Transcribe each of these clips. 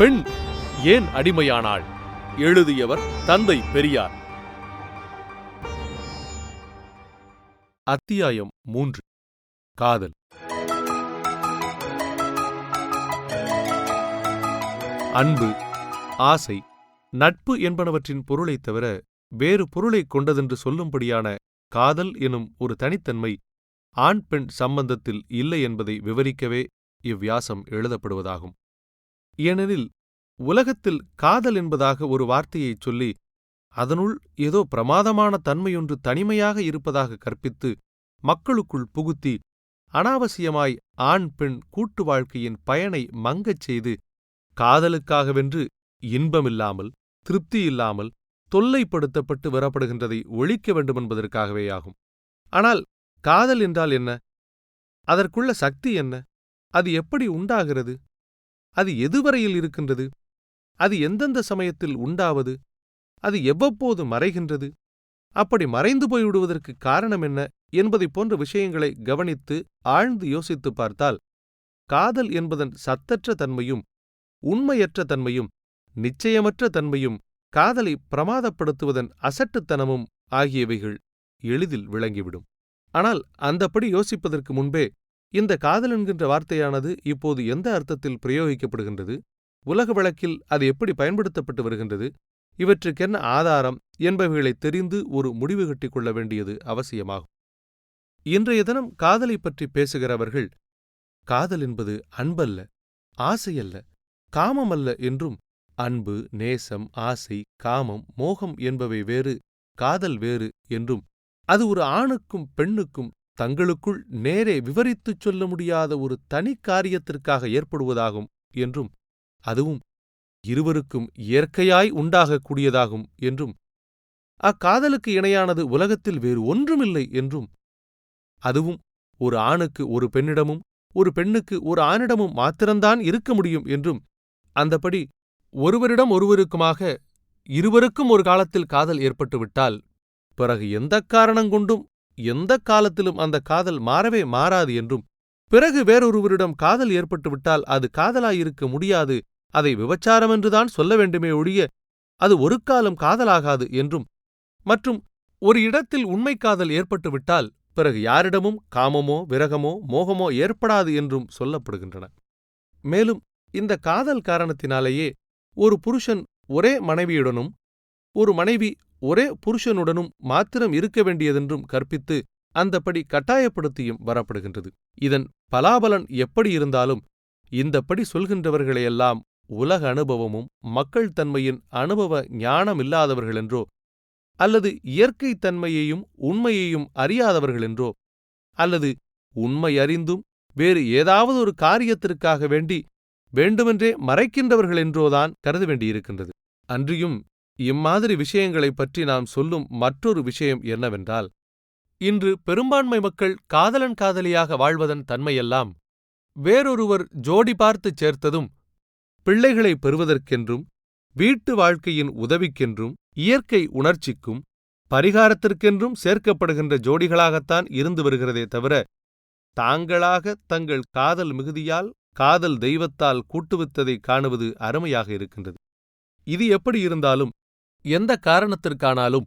பெண் ஏன் அடிமையானாள்? எழுதியவர் தந்தை பெரியார். அத்தியாயம் 3. காதல். அன்பு, ஆசை, நட்பு என்பனவற்றின் பொருளைத் தவிர வேறு பொருளைக் கொண்டதென்று சொல்லும்படியான காதல் எனும் ஒரு தனித்தன்மை ஆண் பெண் சம்பந்தத்தில் இல்லை என்பதை விவரிக்கவே இவ்வியாசம் எழுதப்படுவதாகும். ஏனெனில் உலகத்தில் காதல் என்பதாக ஒரு வார்த்தையைச் சொல்லி அதனுள் ஏதோ பிரமாதமான தன்மையொன்று தனிமையாக இருப்பதாக கற்பித்து மக்களுக்குள் புகுத்தி அனாவசியமாய் ஆண் பெண் கூட்டு வாழ்க்கையின் பயனை மங்கச் செய்து காதலுக்காகவென்று இன்பமில்லாமல் திருப்தியில்லாமல் தொல்லைப்படுத்தப்பட்டு வரப்படுகின்றதை ஒழிக்க வேண்டுமென்பதற்காகவேயாகும். ஆனால் காதல் என்றால் என்ன? அதற்குள்ள சக்தி என்ன? அது எப்படி உண்டாகிறது? அது எதுவரையில் இருக்கின்றது? அது எந்தெந்த சமயத்தில் உண்டாவது? அது எவ்வப்போது மறைகின்றது? அப்படி மறைந்து போய்விடுவதற்கு காரணம் என்ன என்பதைப் போன்ற விஷயங்களை கவனித்து ஆழ்ந்து யோசித்துப் பார்த்தால் காதல் என்பதன் சத்தற்ற தன்மையும் உண்மையற்ற தன்மையும் நிச்சயமற்ற தன்மையும் காதலை பிரமாதப்படுத்துவதன் அசட்டுத்தனமும் ஆகியவைகள் எளிதில் விளங்கிவிடும். ஆனால் அந்தப்படி யோசிப்பதற்கு முன்பே இந்த காதல் என்கின்ற வார்த்தையானது இப்போது எந்த அர்த்தத்தில் பிரயோகிக்கப்படுகின்றது, உலக வழக்கில் அது எப்படி பயன்படுத்தப்பட்டு வருகின்றது, இவற்றுக்கென்ன ஆதாரம் என்பவைகளைத் தெரிந்து ஒரு முடிவு கட்டிக் கொள்ள வேண்டியது அவசியமாகும். இன்றைய தினம் காதலை பற்றி பேசுகிறவர்கள் காதல் என்பது அன்பல்ல, ஆசையல்ல, காமமல்ல என்றும் அன்பு, நேசம், ஆசை, காமம், மோகம் என்பவை வேறு, காதல் வேறு என்றும் அது ஒரு ஆணுக்கும் பெண்ணுக்கும் தங்களுக்குள் நேரே விவரித்துச் சொல்ல முடியாத ஒரு தனி காரியத்திற்காக ஏற்படுவதாகும் என்றும் அதுவும் இருவருக்கும் இயற்கையாய் உண்டாகக்கூடியதாகும் என்றும் அக்காதலுக்கு இணையானது உலகத்தில் வேறு ஒன்றுமில்லை என்றும் அதுவும் ஒரு ஆணுக்கு ஒரு பெண்ணிடமும் ஒரு பெண்ணுக்கு ஒரு ஆணிடமும் மாத்திரம்தான் இருக்க முடியும் என்றும் அந்தபடி ஒருவரிடம் ஒருவருக்குமாக இருவருக்கும் ஒரு காலத்தில் காதல் ஏற்பட்டுவிட்டால் பிறகு எந்தக் காரணங்கொண்டும் எந்தக் காலத்திலும் அந்த காதல் மாறவே மாறாது என்றும் பிறகு வேறொருவரிடம் காதல் ஏற்பட்டுவிட்டால் அது காதலாயிருக்க முடியாது, அதை விபச்சாரமென்றுதான் சொல்ல வேண்டுமே ஒழிய அது ஒரு காலம் காதலாகாது என்றும் மற்றும் ஒரு இடத்தில் உண்மை காதல் ஏற்பட்டுவிட்டால் பிறகு யாரிடமும் காமமோ விரகமோ மோகமோ ஏற்படாது என்றும் சொல்லப்படுகின்றன. மேலும் இந்த காதல் காரணத்தினாலேயே ஒரு புருஷன் ஒரே மனைவியுடனும் ஒரு மனைவி ஒரே புருஷனுடனும் மாத்திரம் இருக்க வேண்டியதென்றும் கற்பித்து அந்தப்படி கட்டாயப்படுத்தியும் வரப்படுகின்றது. இதன் பலாபலன் எப்படி இருந்தாலும் இந்தப்படி சொல்கின்றவர்களையெல்லாம் உலக அனுபவமும் மக்கள் தன்மையின் அனுபவ ஞானமில்லாதவர்களென்றோ அல்லது இயற்கை தன்மையையும் உண்மையையும் அறியாதவர்களென்றோ அல்லது உண்மை அறிந்தும் வேறு ஏதாவது ஒரு காரியத்திற்காக வேண்டுமென்றே மறைக்கின்றவர்களென்றோதான் கருத வேண்டியிருக்கின்றது. அன்றியும் இம்மாதிரி விஷயங்களைப் பற்றி நாம் சொல்லும் மற்றொரு விஷயம் என்னவென்றால், இன்று பெரும்பான்மை மக்கள் காதலன் காதலியாக வாழ்வதன் தன்மையெல்லாம் வேறொருவர் ஜோடி பார்த்துச் சேர்த்ததும் பிள்ளைகளைப் பெறுவதற்கென்றும் வீட்டு வாழ்க்கையின் உதவிக்கென்றும் இயற்கை உணர்ச்சிக்கும் பரிகாரத்திற்கென்றும் சேர்க்கப்படுகின்ற ஜோடிகளாகத்தான் இருந்து வருகிறதே தவிர தாங்களாக தங்கள் காதல் மிகுதியால் காதல் தெய்வத்தால் கூட்டுவித்ததை காணுவது அருமையாக இருக்கின்றது. இது எப்படி இருந்தாலும் எந்த காரணத்திற்கானாலும்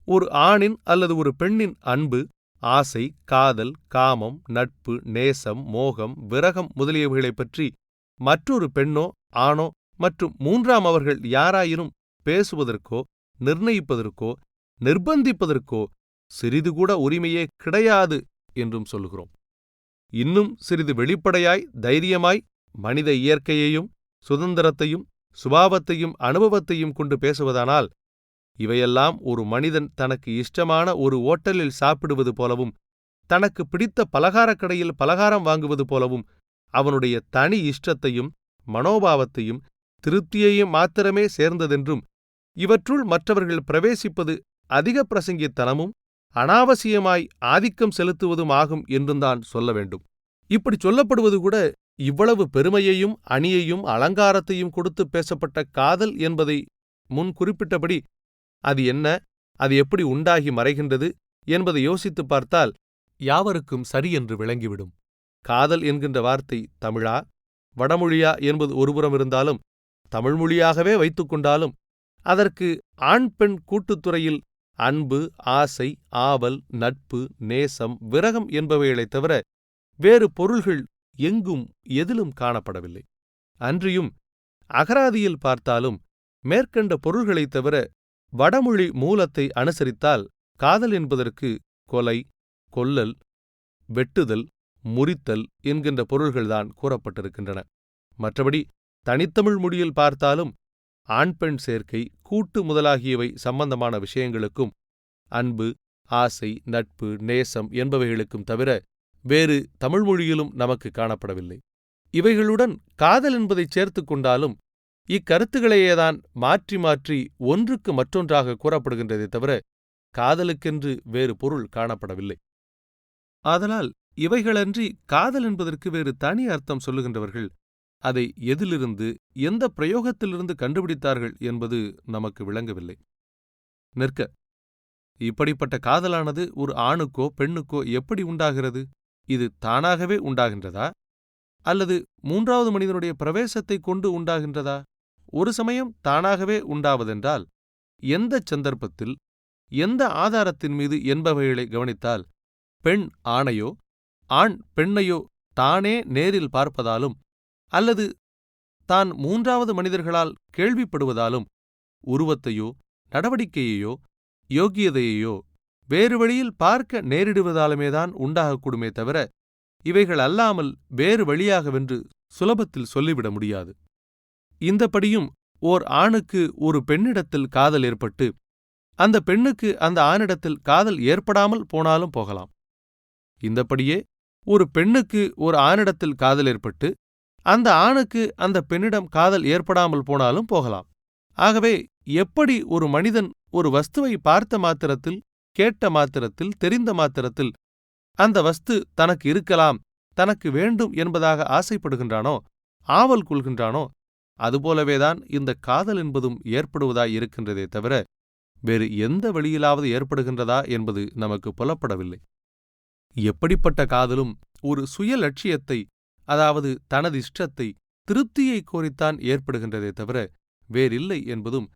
ஒரு ஆணின் அல்லது ஒரு பெண்ணின் அன்பு, ஆசை, காதல், காமம், நட்பு, நேசம், மோகம், விரகம் முதலியவைகளைப் பற்றி மற்றொரு பெண்ணோ ஆணோ மற்றும் மூன்றாம் அவர்கள் யாராயினும் பேசுவதற்கோ நிர்ணயிப்பதற்கோ நிர்பந்திப்பதற்கோ சிறிதுகூட உரிமையே கிடையாது என்றும் சொல்கிறோம். இன்னும் சிறிது வெளிப்படையாய் தைரியமாய் மனித இயற்கையையும் சுதந்திரத்தையும் சுபாவத்தையும் அனுபவத்தையும் கொண்டு பேசுவதானால் இவையெல்லாம் ஒரு மனிதன் தனக்கு இஷ்டமான ஒரு ஓட்டலில் சாப்பிடுவது போலவும் தனக்கு பிடித்த பலகாரக் கடையில் பலகாரம் வாங்குவது போலவும் அவனுடைய தனி இஷ்டத்தையும் மனோபாவத்தையும் திருப்தியையும் மாத்திரமே சேர்ந்ததென்றும் இவற்றுள் மற்றவர்கள் பிரவேசிப்பது அதிக பிரசங்கித்தனமும் அனாவசியமாய் ஆதிக்கம் செலுத்துவதும் ஆகும் என்றுந்தான் சொல்ல வேண்டும். இப்படி சொல்லப்படுவது கூட இவ்வளவு பெருமையையும் அணியையும் அலங்காரத்தையும் கொடுத்து பேசப்பட்ட காதல் என்பதை முன் குறிப்பிட்டபடி அது என்ன, அது எப்படி உண்டாகி மறைகின்றது என்பதை யோசித்துப் பார்த்தால் யாவருக்கும் சரியென்று விளங்கிவிடும். காதல் என்கின்ற வார்த்தை தமிழா வடமொழியா என்பது ஒருபுறம் இருந்தாலும் தமிழ் மொழியாகவே வைத்துக்கொண்டாலும் அதற்கு ஆண் பெண் கூட்டுத்துறையில் அன்பு, ஆசை, ஆவல், நட்பு, நேசம், விரகம் என்பவைகளைத் தவிர வேறு பொருள்கள் எங்கும் எதிலும் காணப்படவில்லை. அன்றியும் அகராதியில் பார்த்தாலும் மேற்கண்ட பொருள்களைத் தவிர வடமொழி மூலத்தை அனுசரித்தால் காதல் என்பதற்கு கொலை, கொல்லல், வெட்டுதல், முறித்தல் என்கின்ற பொருள்கள்தான் கூறப்பட்டிருக்கின்றன. மற்றபடி தனித்தமிழ் மொழியில் பார்த்தாலும் ஆண் பெண் சேர்க்கை, கூட்டு முதலாகியவை சம்பந்தமான விஷயங்களுக்கும் அன்பு, ஆசை, நட்பு, நேசம் என்பவைகளுக்கும் தவிர வேறு தமிழ் மொழியிலும் நமக்கு காணப்படவில்லை. இவைகளுடன் காதல் என்பதைச் சேர்த்து கொண்டாலும் இக்கருத்துகளையேதான் மாற்றி மாற்றி ஒன்றுக்கு மற்றொன்றாக கூறப்படுகின்றதே தவிர காதலுக்கென்று வேறு பொருள் காணப்படவில்லை. ஆதலால் இவைகளன்றி காதல் என்பதற்கு வேறு தனி அர்த்தம் சொல்லுகின்றவர்கள் அதை எதிலிருந்து, எந்த பிரயோகத்திலிருந்து கண்டுபிடித்தார்கள் என்பது நமக்கு விளங்கவில்லை. நிற்க, இப்படிப்பட்ட காதலானது ஒரு ஆணுக்கோ பெண்ணுக்கோ எப்படி உண்டாகிறது? இது தானாகவே உண்டாகின்றதா, அல்லது மூன்றாவது மனிதனுடைய பிரவேசத்தை கொண்டு உண்டாகின்றதா? ஒரு சமயம் தானாகவே உண்டாவதென்றால் எந்தச் சந்தர்ப்பத்தில், எந்த ஆதாரத்தின் மீது என்பவைகளை கவனித்தால் பெண் ஆணையோ ஆண் பெண்ணையோ தானே நேரில் பார்ப்பதாலும் அல்லது தான் மூன்றாவது மனிதர்களால் கேள்விப்படுவதாலும் உருவத்தையோ நடவடிக்கையையோ யோக்கியதையையோ வேறு வழியில் பார்க்க நேரிடுவதாலுமேதான் உண்டாகக்கூடுமே தவிர இவைகள் அல்லாமல் வேறு வழியாகவென்று சுலபத்தில் சொல்லிவிட முடியாது. இந்தப்படியும் ஓர் ஆணுக்கு ஒரு பெண்ணிடத்தில் காதல் ஏற்பட்டு அந்த பெண்ணுக்கு அந்த ஆணிடத்தில் காதல் ஏற்படாமல் போனாலும் போகலாம். இந்தப்படியே ஒரு பெண்ணுக்கு ஒரு ஆணிடத்தில் காதல் ஏற்பட்டு அந்த ஆணுக்கு அந்த பெண்ணிடம் காதல் ஏற்படாமல் போனாலும் போகலாம். ஆகவே எப்படி ஒரு மனிதன் ஒரு வஸ்துவை பார்த்த மாத்திரத்தில், கேட்ட மாத்திரத்தில், தெரிந்த மாத்திரத்தில் அந்த வஸ்து தனக்கு இருக்கலாம், தனக்கு வேண்டும் என்பதாக ஆசைப்படுகின்றானோ, ஆவல் கொள்கின்றானோ, அதுபோலவேதான் இந்த காதல் என்பதும் ஏற்படுவதாய் இருக்கின்றதே தவிர வேறு எந்த வழியிலாவது ஏற்படுகின்றதா என்பது நமக்கு புலப்படவில்லை. எப்படிப்பட்ட காதலும் ஒரு சுய லட்சியத்தை, அதாவது தனது இஷ்டத்தை, திருப்தியை கோரித்தான் ஏற்படுகின்றதே தவிர வேறில்லை என்பதும்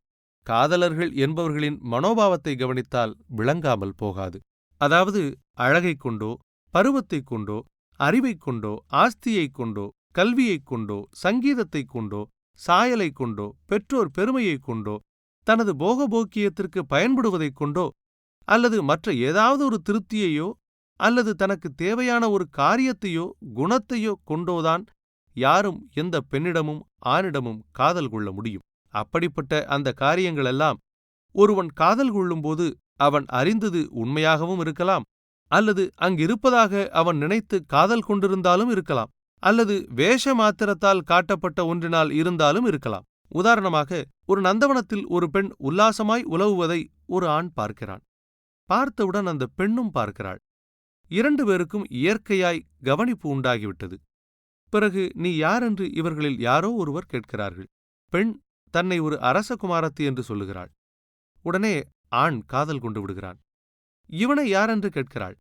காதலர்கள் என்பவர்களின் மனோபாவத்தை கவனித்தால் விளங்காமல் போகாது. அதாவது அழகைக் கொண்டோ, பருவத்தைக் கொண்டோ, அறிவைக் கொண்டோ, ஆஸ்தியைக் கொண்டோ, கல்வியைக் கொண்டோ, சங்கீதத்தைக் கொண்டோ, சாயலைக் கொண்டோ, பெற்றோர் பெருமையைக் கொண்டோ, தனது போகபோக்கியத்திற்கு பயன்படுவதைக் கொண்டோ, அல்லது மற்ற ஏதாவது ஒரு திருப்தியையோ அல்லது தனக்கு தேவையான ஒரு காரியத்தையோ குணத்தையோ கொண்டோதான் யாரும் எந்த பெண்ணிடமும் ஆணிடமும் காதல் கொள்ள முடியும். அப்படிப்பட்ட அந்த காரியங்களெல்லாம் ஒருவன் காதல் கொள்ளும்போது அவன் அறிந்தது உண்மையாகவும் இருக்கலாம், அல்லது அங்கிருப்பதாக அவன் நினைத்து காதல் கொண்டிருந்தாலும் இருக்கலாம், அல்லது வேஷ மாத்திரத்தால் காட்டப்பட்ட ஒன்றினால் இருந்தாலும் இருக்கலாம். உதாரணமாக, ஒரு நந்தவனத்தில் ஒரு பெண் உல்லாசமாய் உலவுவதை ஒரு ஆண் பார்க்கிறான். பார்த்தவுடன் அந்த பெண்ணும் பார்க்கிறாள். 2 பேருக்கும் இயற்கையாய் கவனிப்பு உண்டாகிவிட்டது. பிறகு நீ யாரென்று இவர்களில் யாரோ ஒருவர் கேட்கிறார்கள். பெண் தன்னை ஒரு அரசகுமாரத்தி என்று சொல்லுகிறாள். உடனே ஆண் காதல் கொண்டு விடுகிறான். இவனை யாரென்று கேட்கிறாள்.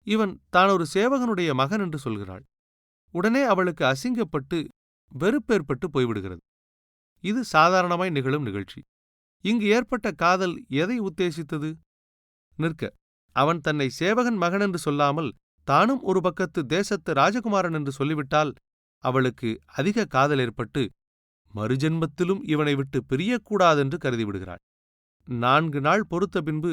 இவன் தான் ஒரு சேவகனுடைய மகன் என்று சொல்கிறாள். உடனே அவளுக்கு அசிங்கப்பட்டு வெறுப்பேற்பட்டு போய்விடுகிறது. இது சாதாரணமாய் நிகழும் நிகழ்ச்சி. இங்கு ஏற்பட்ட காதல் எதை உத்தேசித்தது? நிற்க, அவன் தன்னை சேவகன் மகன் என்று சொல்லாமல் தானும் ஒரு பக்கத்து தேசத்து ராஜகுமாரன் என்று சொல்லிவிட்டால் அவளுக்கு அதிக காதல் ஏற்பட்டு மறுஜென்மத்திலும் இவனை விட்டு பிரியக்கூடாதென்று கருதிவிடுகிறாள். 4 நாள் பொறுத்த பின்பு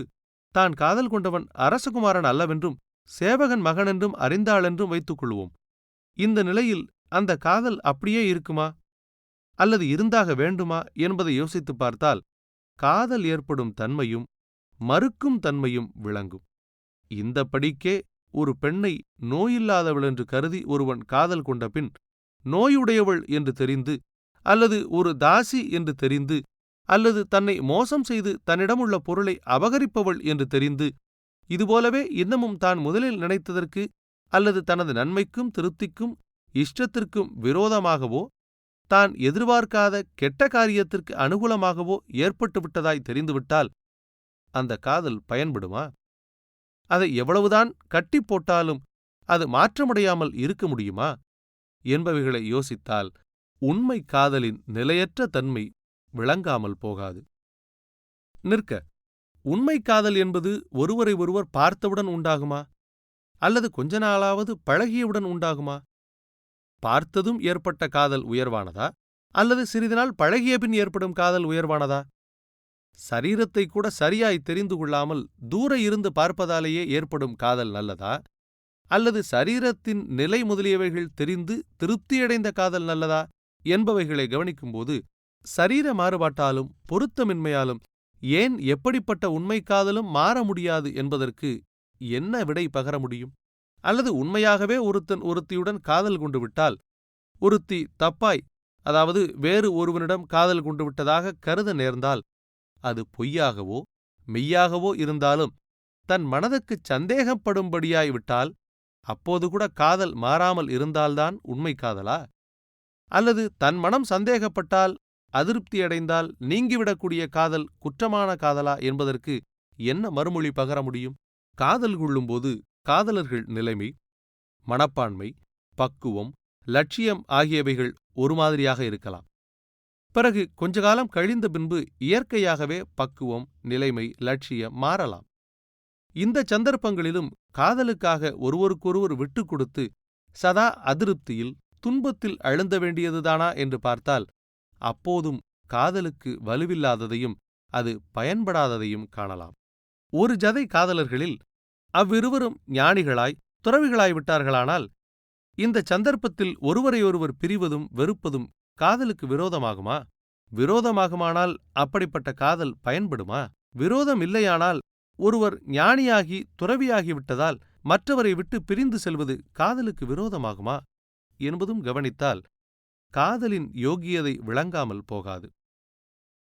தான் காதல் கொண்டவன் அரசகுமாரன் அல்லவென்றும் சேவகன் மகனென்றும் அறிந்தாளென்றும் வைத்துக் கொள்வோம். இந்த நிலையில் அந்த காதல் அப்படியே இருக்குமா, அல்லது இருந்தாக வேண்டுமா என்பதை யோசித்துப் பார்த்தால் காதல் ஏற்படும் தன்மையும் மறுக்கும் தன்மையும் விளங்கும். இந்த படிக்கே ஒரு பெண்ணை நோயில்லாதவள் என்று கருதி ஒருவன் காதல் கொண்ட பின் நோயுடையவள் என்று தெரிந்து, அல்லது ஒரு தாசி என்று தெரிந்து, அல்லது தன்னை மோசம் செய்து தன்னிடமுள்ள பொருளை அபகரிப்பவள் என்று தெரிந்து, இதுபோலவே இன்னமும் தான் முதலில் நினைத்ததற்கு அல்லது தனது நன்மைக்கும் திருப்திக்கும் இஷ்டத்திற்கும் விரோதமாகவோ தான் எதிர்பார்க்காத கெட்ட காரியத்திற்கு அனுகூலமாகவோ ஏற்பட்டுவிட்டதாய் தெரிந்துவிட்டால் அந்த காதல் பயன்படுமா? அதை எவ்வளவுதான் கட்டி போட்டாலும் அது மாற்றமடையாமல் இருக்க முடியுமா என்பவைகளை யோசித்தால் உண்மை காதலின் நிலையற்ற தன்மை விளங்காமல் போகாது. நிற்க, உண்மை காதல் என்பது ஒருவரை ஒருவர் பார்த்தவுடன் உண்டாகுமா, அல்லது கொஞ்ச நாளாவது பழகியவுடன் உண்டாகுமா? பார்த்ததும் ஏற்பட்ட காதல் உயர்வானதா, அல்லது சிறிது நாள் பழகிய பின் ஏற்படும் காதல் உயர்வானதா? சரீரத்தை கூட சரியாய் தெரிந்து கொள்ளாமல் தூர இருந்து பார்ப்பதாலேயே ஏற்படும் காதல் நல்லதா, அல்லது சரீரத்தின் நிலை முதலியவைகள் தெரிந்து திருப்தியடைந்த காதல் நல்லதா என்பவைகளை கவனிக்கும்போது, சரீர மாறுபாட்டாலும் பொருத்தமின்மையாலும் ஏன் எப்படிப்பட்ட உண்மை காதலும் மாற முடியாது என்பதற்கு என்ன விடை பகர முடியும்? அல்லது உண்மையாகவே ஒருத்தன் ஒருத்தியுடன் காதல் கொண்டு விட்டால், ஒருத்தி தப்பாய், அதாவது வேறு ஒருவனிடம் காதல் கொண்டு விட்டதாக கருத நேர்ந்தால், அது பொய்யாகவோ மெய்யாகவோ இருந்தாலும் தன் மனதுக்குச் சந்தேகப்படும்படியாய் விட்டால், அப்போது கூட காதல் மாறாமல் இருந்தால்தான் உண்மை காதலா? அல்லது தன் மனம் சந்தேகப்பட்டால், அதிருப்தியடைந்தால் நீங்கிவிடக்கூடிய காதல் குற்றமான காதலா என்பதற்கு என்ன மறுமொழி பகர முடியும்? காதல் கொள்ளும்போது காதலர்கள் நிலைமை, மனப்பான்மை, பக்குவம், லட்சியம் ஆகியவைகள் ஒரு மாதிரியாக இருக்கலாம். பிறகு கொஞ்ச காலம் கழிந்த பின்பு இயற்கையாகவே பக்குவம், நிலைமை, லட்சியம் மாறலாம். இந்த சந்தர்ப்பங்களிலும் காதலுக்காக ஒருவருக்கொருவர் விட்டுக் கொடுத்து சதா அதிருப்தியில், துன்பத்தில் அழுந்த வேண்டியதுதானா என்று பார்த்தால், அப்போதும் காதலுக்கு வலுவில்லாததையும் அது பயன்படாததையும் காணலாம். ஒரு ஜதை காதலர்களில் அவ்விருவரும் ஞானிகளாய் துறவிகளாய் விட்டார்களானால், இந்த சந்தர்ப்பத்தில் ஒருவரையொருவர் பிரிவதும் வெறுப்பதும் காதலுக்கு விரோதமாகுமா? விரோதமாகுமானால் அப்படிப்பட்ட காதல் பயன்படுமா? விரோதம் இல்லையானால், ஒருவர் ஞானியாகி துறவியாகிவிட்டதால் மற்றவரை விட்டு பிரிந்து செல்வது காதலுக்கு விரோதமாகுமா என்பதும் கவனித்தால் காதலின் யோகியதை விளங்காமல் போகாது.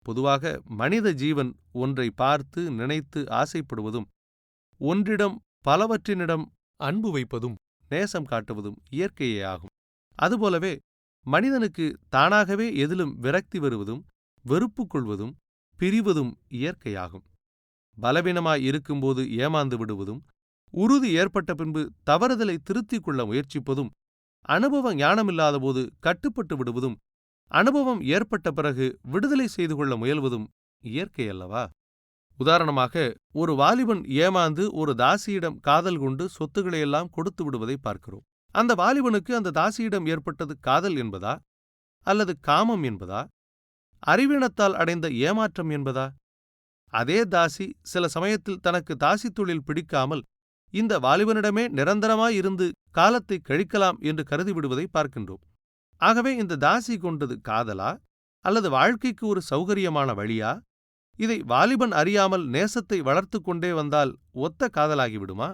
பொதுவாக மனித ஜீவன் ஒன்றை பார்த்து நினைத்து ஆசைப்படுவதும், ஒன்றிடம் பலவற்றினிடம் அன்பு வைப்பதும் நேசம் காட்டுவதும் இயற்கையே ஆகும். அதுபோலவே மனிதனுக்கு தானாகவே எதிலும் விரக்தி வருவதும் வெறுப்பு கொள்வதும் பிரிவதும் இயற்கையாகும். பலவீனமாய் இருக்கும்போது ஏமாந்து விடுவதும், உறுதி ஏற்பட்ட பின்பு தவறுதலை திருத்திக் கொள்ள முயற்சிப்பதும், அனுபவ ஞானமில்லாதபோது கட்டுப்பட்டு விடுவதும், அனுபவம் ஏற்பட்ட பிறகு விடுதலை செய்து கொள்ள முயல்வதும் இயற்கையல்லவா? உதாரணமாக, ஒரு வாலிபன் ஏமாந்து ஒரு தாசியிடம் காதல் கொண்டு சொத்துக்களையெல்லாம் கொடுத்து விடுவதை பார்க்கிறோம். அந்த வாலிபனுக்கு அந்த தாசியிடம் ஏற்பட்டது காதல் என்பதா, அல்லது காமம் என்பதா, அறிவீனத்தால் அடைந்த ஏமாற்றம் என்பதா? அதே தாசி சில சமயத்தில் தனக்கு தாசி தொழில் பிடிக்காமல் இந்த வாலிபனிடமே நிரந்தரமாயிருந்து காலத்தை கழிக்கலாம் என்று கருதிவிடுவதை பார்க்கின்றோம். ஆகவே இந்த தாசி கொண்டது காதலா, அல்லது வாழ்க்கைக்கு ஒரு சௌகரியமான வழியா? இதை வாலிபன் அறியாமல் நேசத்தை வளர்த்து கொண்டே வந்தால் ஒத்த காதலாகிவிடுமா?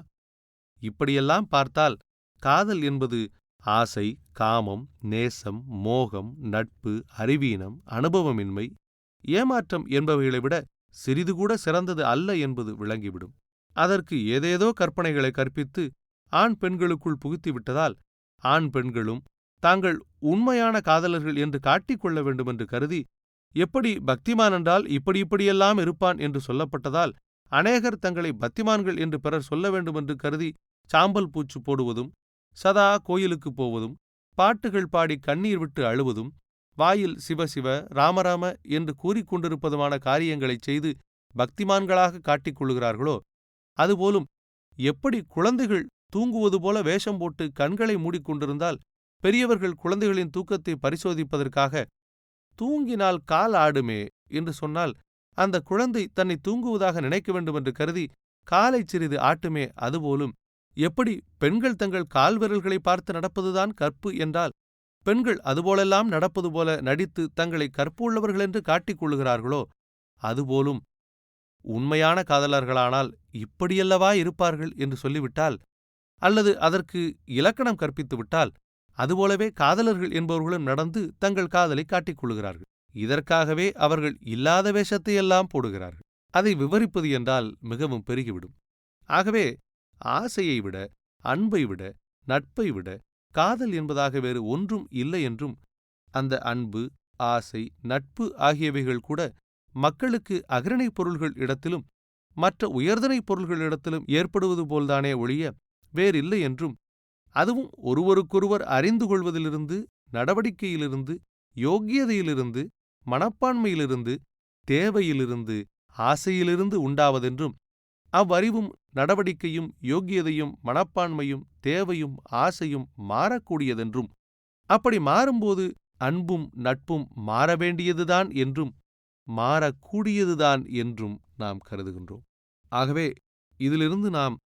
இப்படியெல்லாம் பார்த்தால் காதல் என்பது ஆசை, காமம், நேசம், மோகம், நட்பு, அறிவீனம், அனுபவமின்மை, ஏமாற்றம் என்பவைகளை விட சிறிதுகூட சிறந்தது அல்ல என்பது விளங்கிவிடும். அதற்கு ஏதேதோ கற்பனைகளை கற்பித்து ஆண் பெண்களுக்குள் புகுத்திவிட்டதால், ஆண் பெண்களும் தாங்கள் உண்மையான காதலர்கள் என்று காட்டிக்கொள்ள வேண்டுமென்று கருதி, எப்படி பக்திமான் என்றால் இப்படியெல்லாம் இருப்பான் என்று சொல்லப்பட்டதால் அநேகர் தங்களை பக்திமான்கள் என்று பிறர் சொல்ல வேண்டுமென்று கருதி சாம்பல் பூச்சு போடுவதும், சதா கோயிலுக்குப் போவதும், பாட்டுகள் பாடி கண்ணீர் விட்டு அழுவதும், வாயில் சிவசிவ ராமராம என்று கூறிக்கொண்டிருப்பதுமான காரியங்களைச் செய்து பக்திமான்களாக காட்டிக்கொள்ளுகிறார்களோ, அதுபோலும் எப்படி குழந்தைகள் தூங்குவது போல வேஷம் போட்டு கண்களை மூடிக்கொண்டிருந்தால் பெரியவர்கள் குழந்தைகளின் தூக்கத்தை பரிசோதிப்பதற்காக தூங்கினால் கால் ஆடுமே என்று சொன்னால் அந்த குழந்தை தன்னை தூங்குவதாக நினைக்க வேண்டுமென்று கருதி காலை சிறிது ஆட்டுமே, அதுபோலும் எப்படி பெண்கள் தங்கள் கால் விரல்களை பார்த்து நடப்பதுதான் கற்பு என்றால் பெண்கள் அதுபோலெல்லாம் நடப்பது போல நடித்து தங்களை கற்பு உள்ளவர்களென்று காட்டிக்கொள்ளுகிறார்களோ, அதுபோலும் உண்மையான காதலர்களானால் இப்படியல்லவா இருப்பார்கள் என்று சொல்லிவிட்டால், அல்லது அதற்கு இலக்கணம் கற்பித்துவிட்டால், அதுபோலவே காதலர்கள் என்பவர்களும் நடந்து தங்கள் காதலை காட்டிக்கொள்ளுகிறார்கள். இதற்காகவே அவர்கள் இல்லாத வேஷத்தையெல்லாம் போடுகிறார்கள். அதை விவரிப்பது என்றால் மிகவும் பெருகிவிடும். ஆகவே ஆசையை விட, அன்பை விட, நட்பை விட காதல் என்பதாக வேறு ஒன்றும் இல்லை என்றும், அந்த அன்பு, ஆசை, நட்பு ஆகியவைகள் கூட மக்களுக்கு அகிரணைப் பொருள்கள் இடத்திலும் மற்ற உயர்தனைப் பொருள்களிடத்திலும் ஏற்படுவது போல்தானே ஒழிய வேறில்லை என்றும், அதுவும் ஒருவருக்கொருவர் அறிந்து கொள்வதிலிருந்து, நடவடிக்கையிலிருந்து, யோக்கியதையிலிருந்து, மனப்பான்மையிலிருந்து, தேவையிலிருந்து, ஆசையிலிருந்து உண்டாவதென்றும், அவ்வறிவும் நடவடிக்கையும் யோக்கியதையும் மனப்பான்மையும் தேவையும் ஆசையும் மாறக்கூடியதென்றும், அப்படி மாறும்போது அன்பும் நட்பும் மாறவேண்டியதுதான் என்றும் மாறக்கூடியதுதான் என்றும் நாம் கருதுகின்றோம். ஆகவே இதிலிருந்து நாம்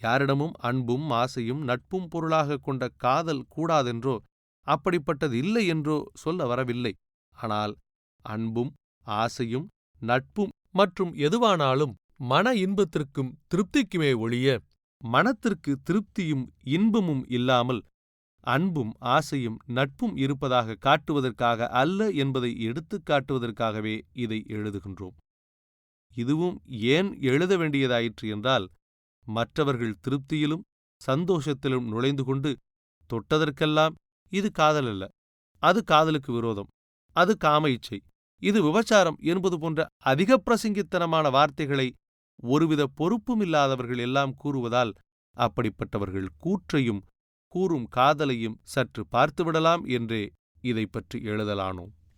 யாரிடமும் அன்பும் ஆசையும் நட்பும் பொருளாக கொண்ட காதல் கூடாதென்றோ அப்படிப்பட்டது இல்லை என்றோ சொல்ல வரவில்லை. ஆனால் அன்பும் ஆசையும் நட்பும் மற்றும் எதுவானாலும் மன இன்பத்திற்கும் திருப்திக்குமே ஒழிய மனத்திற்கு திருப்தியும் இன்பமும் இல்லாமல் அன்பும் ஆசையும் நட்பும் இருப்பதாக காட்டுவதற்காக அல்ல என்பதை எடுத்துக் காட்டுவதற்காகவே இதை எழுதுகின்றோம். இதுவும் ஏன் எழுத வேண்டியதாயிற்று என்றால், மற்றவர்கள் திருப்தியிலும் சந்தோஷத்திலும் நுழைந்து கொண்டு தொட்டதற்கெல்லாம் இது காதல் அல்ல, அது காதலுக்கு விரோதம், அது காம இச்சை, இது விபச்சாரம் என்பது போன்ற அதிக பிரசங்கித்தனமான வார்த்தைகளை ஒருவித பொறுப்புமில்லாதவர்கள் எல்லாம் கூறுவதால் அப்படிப்பட்டவர்கள் கூற்றையும் கூறும் காதலையும் சற்று பார்த்துவிடலாம் என்றே இதை பற்றி எழுதலானோம்.